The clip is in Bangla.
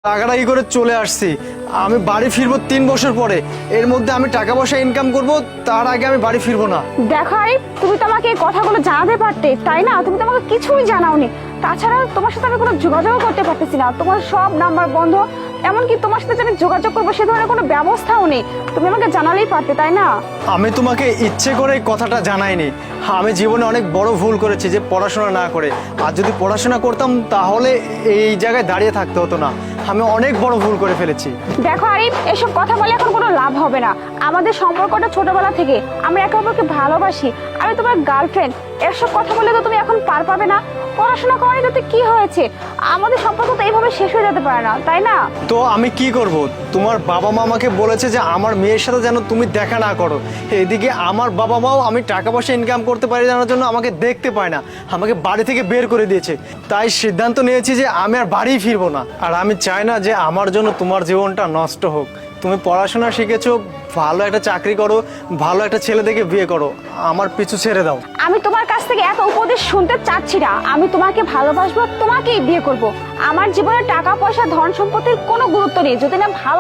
টাকাটা করে চলে আসছি। আমি বাড়ি ফিরবো 3 বছর পরে। এর মধ্যে আমি টাকা পয়সা ইনকাম করব, তার আগে আমি বাড়ি ফিরবো না। দেখো আরিফ, তুমি তো আমাকে এই কথাগুলো জানাতে পারতে, তাই না? তুমি তো আমাকে কিছুই জানাওনি। তাছাড়া তোমার সাথে আমি কোনো যোগাযোগ করতে পারতেছি না, তোমার সব নাম্বার বন্ধ। এমনকি তোমার সাথে যে আমি যোগাযোগ করবো সে ধরনের কোনো ব্যবস্থাও নেই। তুমি আমাকে জানালেই পারতে, তাই না? আমি তোমাকে ইচ্ছে করে কথাটা জানাইনি। আমি জীবনে অনেক বড় ভুল করেছি যে পড়াশোনা না করে। আর যদি পড়াশোনা করতাম তাহলে এই জায়গায় দাঁড়িয়ে থাকতে হতো না। আমি অনেক বড় ভুল করে ফেলেছি। দেখো আরিফ, এসব কথা বলে এখন কোনো লাভ হবে না। আমাদের সম্পর্কটা ছোটবেলা থেকে আমরা একে অপরকে ভালোবাসি। আমি তোমার গার্লফ্রেন্ড। এসব কথা বলে তো তুমি এখন পার পাবে না। পড়াশোনা করাই তাতে কি হয়েছে? আমাদের সম্পর্ক তো এইভাবে শেষ হয়ে যেতে পারে না, তাই না? তো আমি কি করব? তোমার বাবা মা আমাকে বলেছে যে আমার মেয়ের সাথে যেন তুমি দেখা না করো। এদিকে আমার বাবা মাও আমি টাকা পয়সা ইনকাম করতে পারি জানার জন্য আমাকে দেখতে পায় না, আমাকে বাড়ি থেকে বের করে দিয়েছে। তাই সিদ্ধান্ত নিয়েছি যে আমি আর বাড়ি ফিরবো না। আর আমি চাই না যে আমার জন্য তোমার জীবনটা নষ্ট হোক। তুমি পড়াশোনা শিখেছো, ভালো একটা চাকরি করো, ভালো একটা ছেলে দেখে বিয়ে করো, আমার পিছু ছেড়ে দাও। আমি তোমার কাছ থেকে এত উপদেশ শুনতে চাচ্ছি না। আমি তোমাকে ভালোবাসবো, তোমাকেই বিয়ে করব। আমার জীবনে টাকা পয়সা ধন সম্পত্তির কোনো গুরুত্ব নেই যদি না ভালো